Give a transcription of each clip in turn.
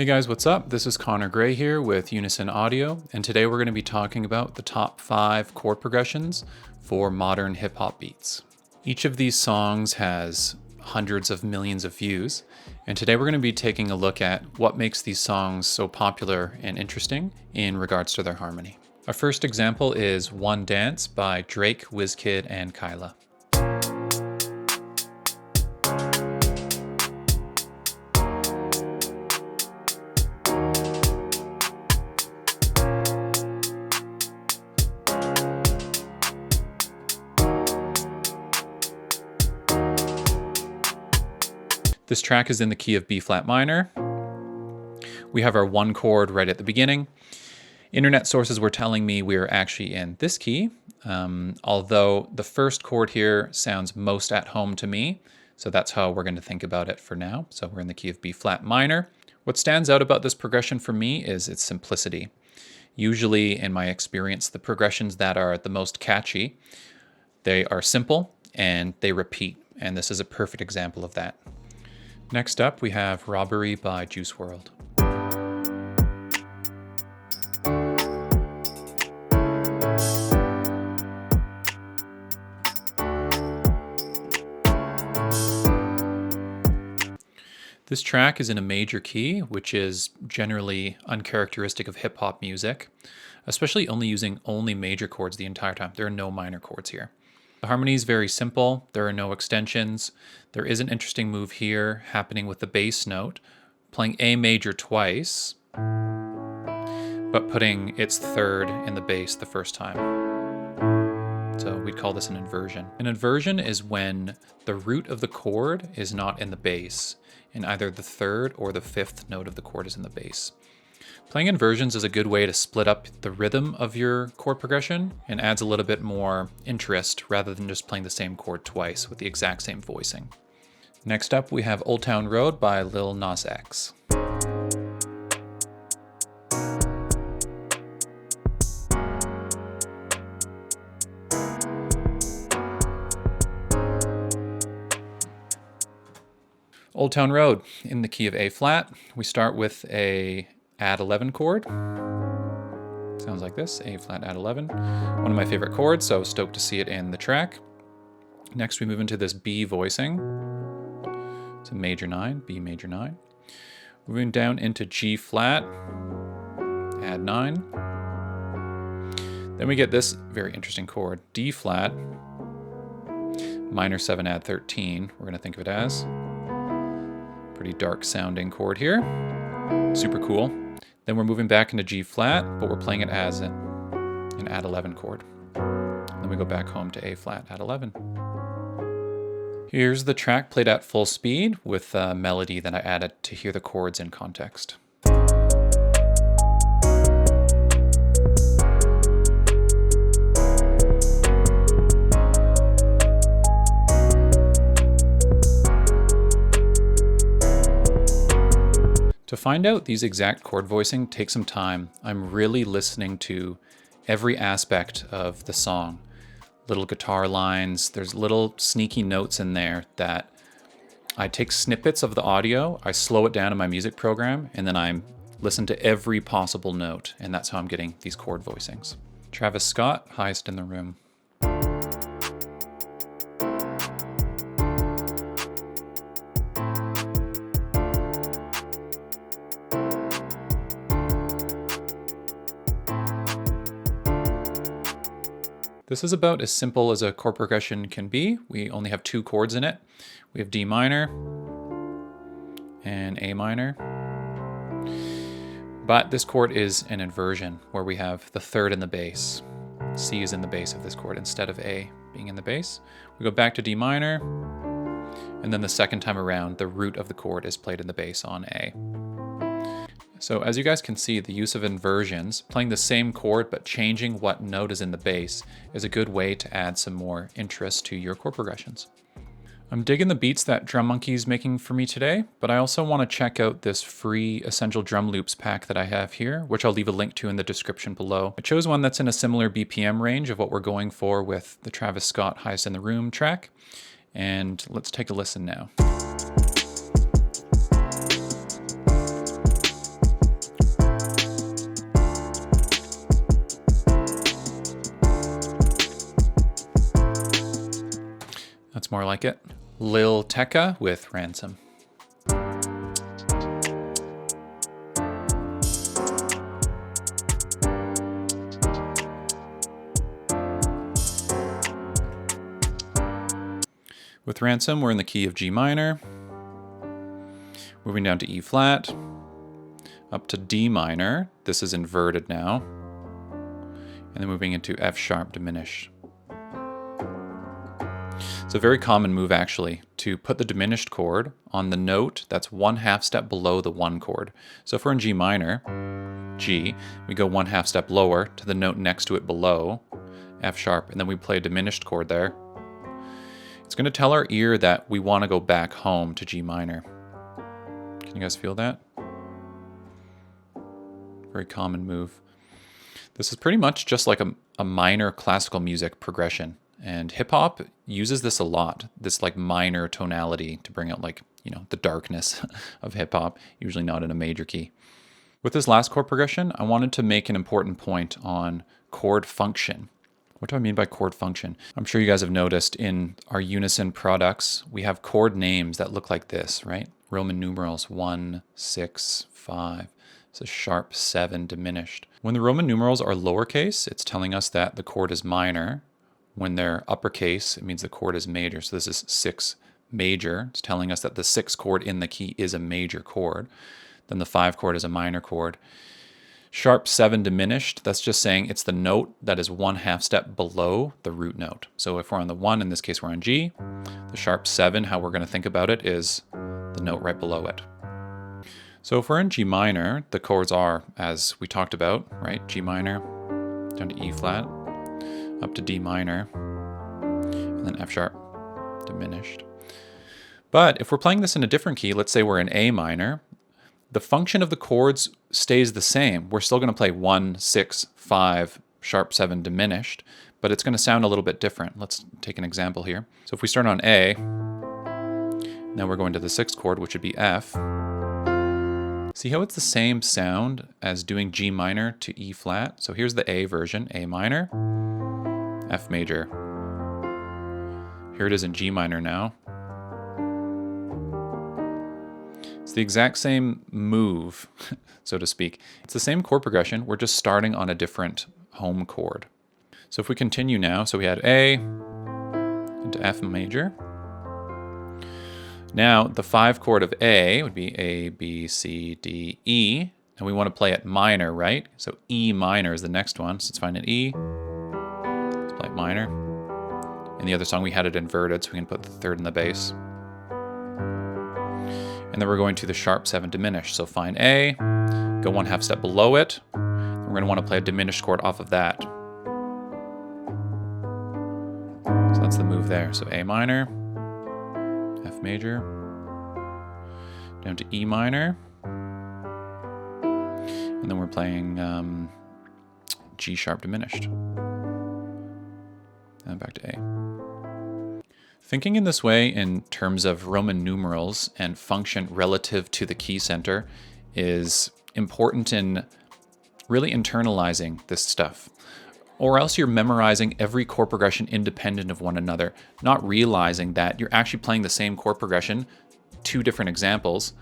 Hey guys, what's up? This is Connor Gray here with Unison Audio, and today we're going to be talking about the top 5 chord progressions for modern hip-hop beats. Each of these songs has hundreds of millions of views, and today we're going to be taking a look at what makes these songs so popular and interesting in regards to their harmony. Our first example is One Dance by Drake, Wizkid, and Kyla. This track is in the key of B flat minor. We have our one chord right at the beginning. Internet sources were telling me we are actually in this key, although the first chord here sounds most at home to me. So that's how we're going to think about it for now. So we're in the key of B flat minor. What stands out about this progression for me is its simplicity. Usually, in my experience, the progressions that are the most catchy, they are simple and they repeat. And this is a perfect example of that. Next up, we have Robbery by Juice WRLD. This track is in a major key, which is generally uncharacteristic of hip-hop music, especially using only major chords the entire time. There are no minor chords here. The harmony is very simple. There are no extensions. There is an interesting move here happening with the bass note, playing A major twice, but putting its third in the bass the first time. So we'd call this an inversion. An inversion is when the root of the chord is not in the bass, and either the third or the fifth note of the chord is in the bass. Playing inversions is a good way to split up the rhythm of your chord progression and adds a little bit more interest rather than just playing the same chord twice with the exact same voicing. Next up, we have Old Town Road by Lil Was X. Old Town Road in the key of A flat. We start with a add 11 chord. Sounds like this, A flat add 11. One of my favorite chords, so stoked to see it in the track. Next we move into this B voicing. It's a major 9, B major 9. Moving down into G flat, add 9. Then we get this very interesting chord, D flat, minor 7 add 13, we're gonna think of it as. Pretty dark sounding chord here, super cool. Then we're moving back into G flat, but we're playing it as an add 11 chord. Then we go back home to A flat, add 11. Here's the track played at full speed with a melody that I added to hear the chords in context. To find out these exact chord voicing takes some time. I'm really listening to every aspect of the song. Little guitar lines, there's little sneaky notes in there that I take snippets of the audio, I slow it down in my music program, and then I listen to every possible note, and that's how I'm getting these chord voicings. Travis Scott, Highest in the Room. This is about as simple as a chord progression can be. We only have 2 chords in it. We have D minor and A minor. But this chord is an inversion where we have the third in the bass. C is in the bass of this chord instead of A being in the bass. We go back to D minor, and then the second time around, the root of the chord is played in the bass on A. So as you guys can see, the use of inversions, playing the same chord but changing what note is in the bass, is a good way to add some more interest to your chord progressions. I'm digging the beats that Drum Monkey's making for me today, but I also want to check out this free Essential Drum Loops pack that I have here, which I'll leave a link to in the description below. I chose one that's in a similar BPM range of what we're going for with the Travis Scott Highest in the Room track, and let's take a listen now. That's more like it. Lil Tecca with Ransom. With Ransom, we're in the key of G minor, moving down to E flat, up to D minor. This is inverted now, and then moving into F sharp diminished. It's a very common move actually to put the diminished chord on the note that's 1/2 step below the 1 chord. So if we're in G minor, G, we go 1/2 step lower to the note next to it below, F sharp, and then we play a diminished chord there. It's going to tell our ear that we want to go back home to G minor. Can you guys feel that? Very common move. This is pretty much just like a minor classical music progression. And hip hop uses this a lot, this like minor tonality to bring out like, you know, the darkness of hip hop, usually not in a major key. With this last chord progression, I wanted to make an important point on chord function. What do I mean by chord function? I'm sure you guys have noticed in our Unison products, we have chord names that look like this, right? Roman numerals 1, 6, 5. It's a sharp 7 diminished. When the Roman numerals are lowercase, it's telling us that the chord is minor. When they're uppercase, it means the chord is major. So this is 6 major. It's telling us that the 6 chord in the key is a major chord. Then the 5 chord is a minor chord. Sharp 7 diminished, that's just saying it's the note that is 1/2 step below the root note. So if we're on the 1, in this case we're on G, the sharp 7, how we're going to think about it is the note right below it. So if we're in G minor, the chords are, as we talked about, right? G minor, down to E flat, up to D minor, and then F sharp diminished. But if we're playing this in a different key, let's say we're in A minor, the function of the chords stays the same. We're still going to play 1, 6, 5, sharp 7 diminished, but it's going to sound a little bit different. Let's take an example here. So if we start on A, now we're going to the 6th chord, which would be F. See how it's the same sound as doing G minor to E flat? So here's the A version, A minor, F major. Here it is in G minor now. It's the exact same move, so to speak. It's the same chord progression, we're just starting on a different home chord. So if we continue now, so we had A into F major. Now the 5 chord of A would be A, B, C, D, E, and we want to play it minor, right? So E minor is the next one, so let's find an E, let's play it minor. In the other song we had it inverted, so we can put the 3rd in the bass. And then we're going to the sharp 7 diminished. So find A, go 1/2 step below it. We're going to want to play a diminished chord off of that. So that's the move there. So A minor, F major, down to E minor. And then we're playing G sharp diminished. And back to A. Thinking in this way in terms of Roman numerals and function relative to the key center is important in really internalizing this stuff. Or else you're memorizing every chord progression independent of one another, not realizing that you're actually playing the same chord progression, 2 different examples,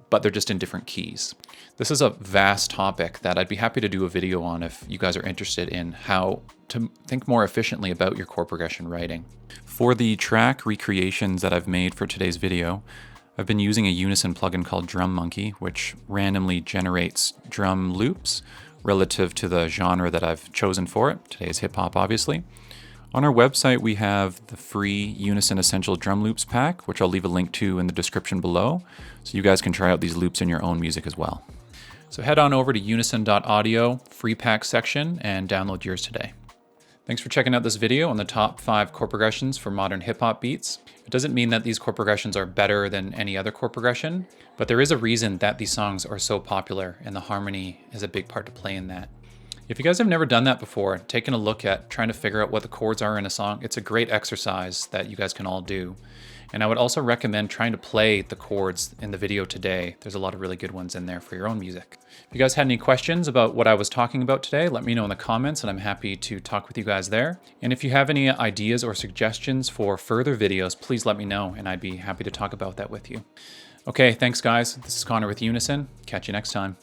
but they're just in different keys. This is a vast topic that I'd be happy to do a video on if you guys are interested in how to think more efficiently about your chord progression writing. For the track recreations that I've made for today's video, I've been using a Unison plugin called Drum Monkey, which randomly generates drum loops relative to the genre that I've chosen for it. Today's hip hop, obviously. On our website, we have the free Unison Essential Drum Loops pack, which I'll leave a link to in the description below, so you guys can try out these loops in your own music as well. So head on over to unison.audio, free pack section, and download yours today. Thanks for checking out this video on the top 5 chord progressions for modern hip hop beats. It doesn't mean that these chord progressions are better than any other chord progression, but there is a reason that these songs are so popular, and the harmony is a big part to play in that. If you guys have never done that before, taking a look at trying to figure out what the chords are in a song, it's a great exercise that you guys can all do. And I would also recommend trying to play the chords in the video today. There's a lot of really good ones in there for your own music. If you guys had any questions about what I was talking about today, let me know in the comments and I'm happy to talk with you guys there. And if you have any ideas or suggestions for further videos, please let me know and I'd be happy to talk about that with you. Okay, thanks guys. This is Connor with Unison. Catch you next time.